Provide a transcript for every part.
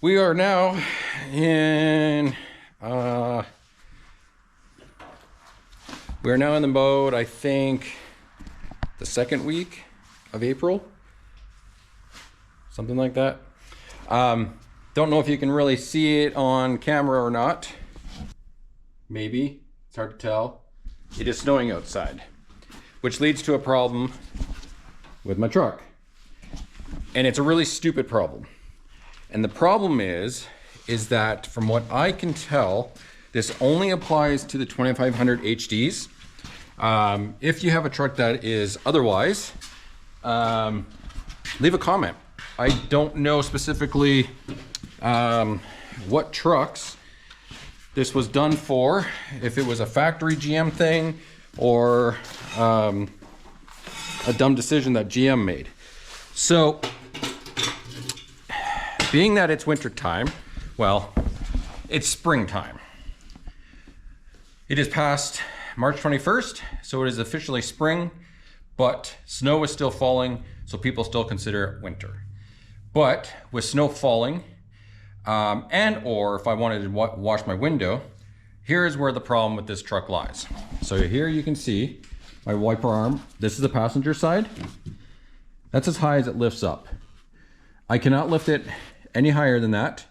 We are now in we are now in the mode, I think, the second week of April, something like that. Don't know if you can really see it on camera or not. Maybe, it's hard to tell. It is snowing outside, which leads to a problem with my truck. And it's a really stupid problem. And the problem is that from what I can tell, this only applies to the 2500 HDs. If you have a truck that is otherwise, leave a comment. I don't know specifically what trucks this was done for, if it was a factory GM thing or a dumb decision that GM made. So, being that it's winter time, well, it's springtime. It is past March 21st, so it is officially spring, but snow is still falling, so people still consider it winter. But with snow falling, and or if I wanted to wash my window, here's where the problem with this truck lies. So here you can see my wiper arm. This is the passenger side. That's as high as it lifts up. I cannot lift it any higher than that.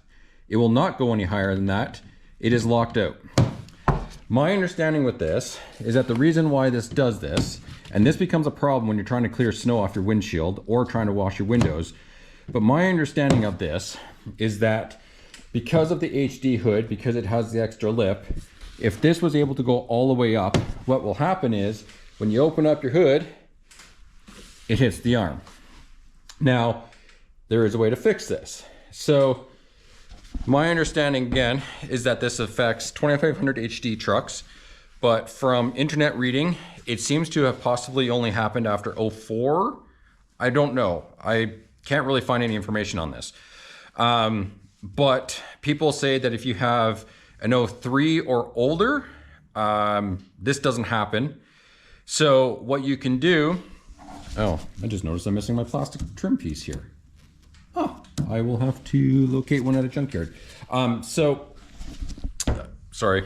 It will not go any higher than that. It is locked out. My understanding with this is that the reason why this does this, and this becomes a problem when you're trying to clear snow off your windshield or trying to wash your windows, but my understanding of this is that because of the HD hood, because it has the extra lip, if this was able to go all the way up, what will happen is when you open up your hood, it hits the arm. Now, there is a way to fix this. So my understanding again is that this affects 2500 HD trucks, but from internet reading, it seems to have possibly only happened after 04. I don't know. I can't really find any information on this. But people say that if you have an 03 or older, this doesn't happen. So what you can do, oh, I just noticed I'm missing my plastic trim piece here. Oh, I will have to locate one at a junkyard. Sorry,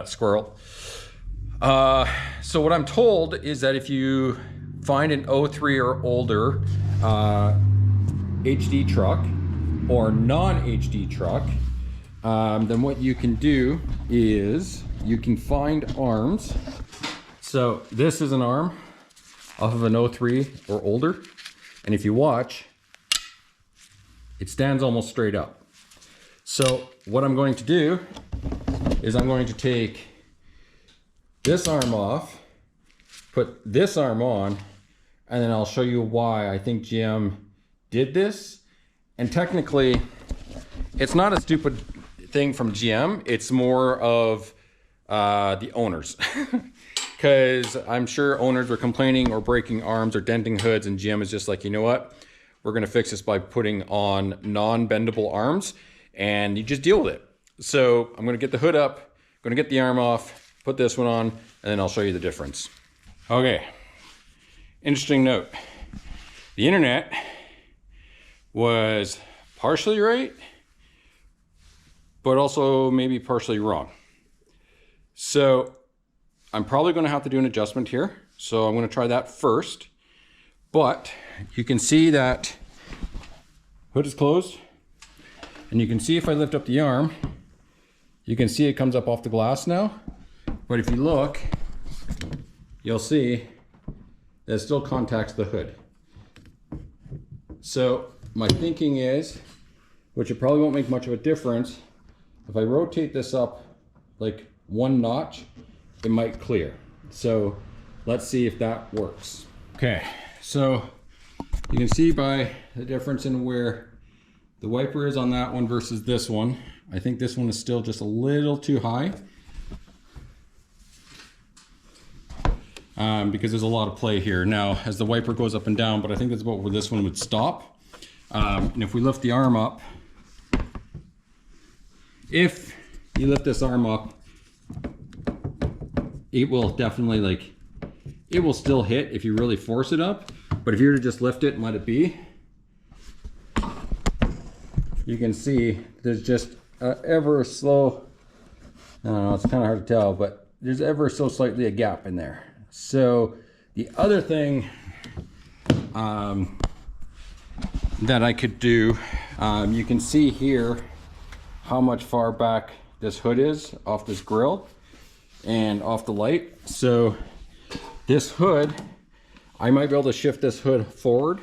squirrel. So what I'm told is that if you find an 03 or older HD truck or non-HD truck, then what you can do is you can find arms. So this is an arm off of an 03 or older. And if you watch, it stands almost straight up. So what I'm going to do is I'm going to take this arm off, put this arm on, and then I'll show you why I think GM did this. And technically, it's not a stupid thing from GM. It's more of the owners. Because I'm sure owners were complaining or breaking arms or denting hoods, and GM is just like, you know what? We're gonna fix this by putting on non-bendable arms, and you just deal with it. So I'm gonna get the hood up, I'm gonna get the arm off, put this one on, and then I'll show you the difference. Okay, interesting note. The internet was partially right, but also maybe partially wrong. So I'm probably gonna have to do an adjustment here. So I'm gonna try that first. But you can see that hood is closed, and you can see if I lift up the arm, you can see it comes up off the glass now. But if you look, you'll see that it still contacts the hood. So my thinking is, which it probably won't make much of a difference, if I rotate this up like one notch, it might clear. So let's see if that works. Okay. So you can see by the difference in where the wiper is on that one versus this one. I think this one is still just a little too high because there's a lot of play here. Now, as the wiper goes up and down, but I think that's about where this one would stop. And if we lift the arm up, if you lift this arm up, it will definitely it will still hit if you really force it up. But if you were to just lift it and let it be, you can see there's just ever slow, I don't know, it's kind of hard to tell, but there's ever so slightly a gap in there. So the other thing that I could do, you can see here how much far back this hood is off this grill and off the light. So this hood, I might be able to shift this hood forward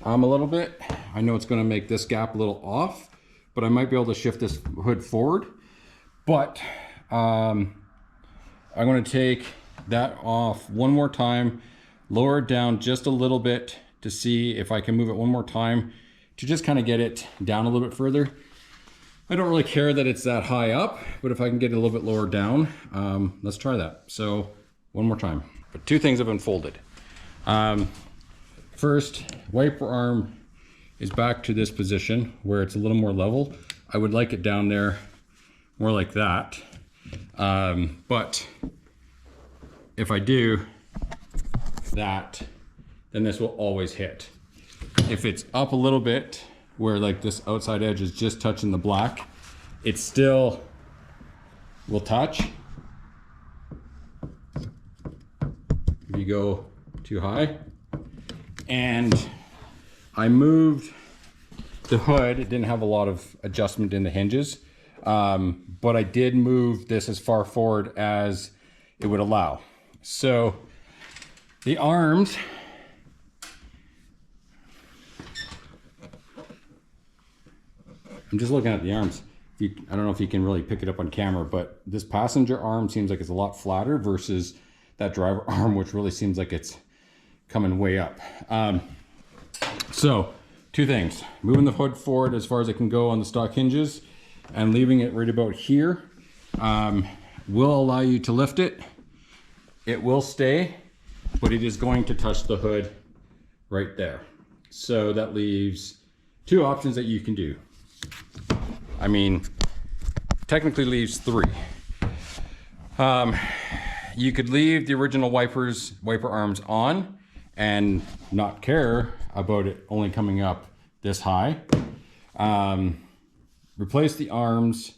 a little bit. I know it's going to make this gap a little off, but I might be able to shift this hood forward. But I'm going to take that off one more time, lower it down just a little bit to see if I can move it one more time to just kind of get it down a little bit further. I don't really care that it's that high up, but if I can get it a little bit lower down, let's try that. So one more time. But two things have been folded. First, wiper arm is back to this position where it's a little more level. I would like it down there more like that. But if I do that, then this will always hit. If it's up a little bit where like this outside edge is just touching the black, it still will touch. If you go too high. And I moved the hood. It didn't have a lot of adjustment in the hinges, but I did move this as far forward as it would allow. So the arms, I'm just looking at the arms. I don't know if you can really pick it up on camera, but this passenger arm seems like it's a lot flatter versus that driver arm, which really seems like it's coming way up. So two things, moving the hood forward as far as it can go on the stock hinges and leaving it right about here will allow you to lift it. It will stay, but it is going to touch the hood right there. So that leaves two options that you can do. I mean, technically leaves three. You could leave the original wiper arms on and not care about it only coming up this high. Replace the arms,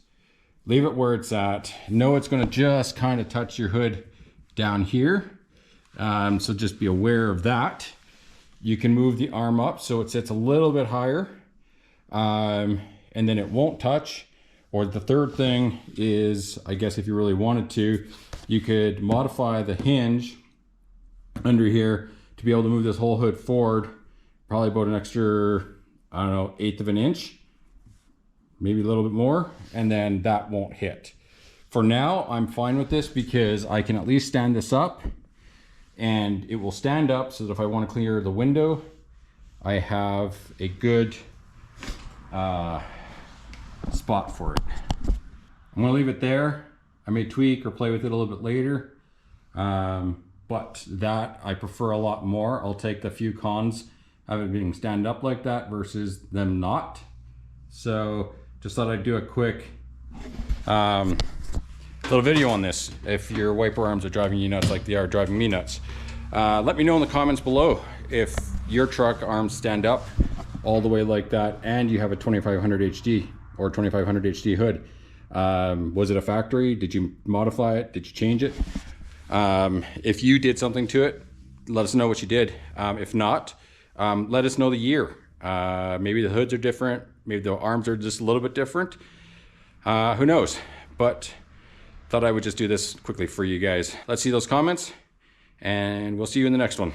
leave it where it's at. Know it's going to just kind of touch your hood down here. So just be aware of that. You can move the arm up so it sits a little bit higher, and then it won't touch. Or the third thing is, I guess if you really wanted to, you could modify the hinge under here to be able to move this whole hood forward, probably about an extra, I don't know, 1/8 of an inch, maybe a little bit more, and then that won't hit. For now, I'm fine with this because I can at least stand this up and it will stand up so that if I want to clear the window, I have a good spot for it. I'm going to leave it there. I may tweak or play with it a little bit later, but that I prefer a lot more. I'll take the few cons of it being stand up like that versus them not. So just thought I'd do a quick little video on this if your wiper arms are driving you nuts like they are driving me nuts. Let me know in the comments below if your truck arms stand up all the way like that and you have a 2500 HD or 2500 HD hood. Was it a factory? Did you modify it? Did you change it? If you did something to it, let us know what you did. If not, let us know the year. Maybe the hoods are different. Maybe the arms are just a little bit different. Who knows? But thought I would just do this quickly for you guys. Let's see those comments and we'll see you in the next one.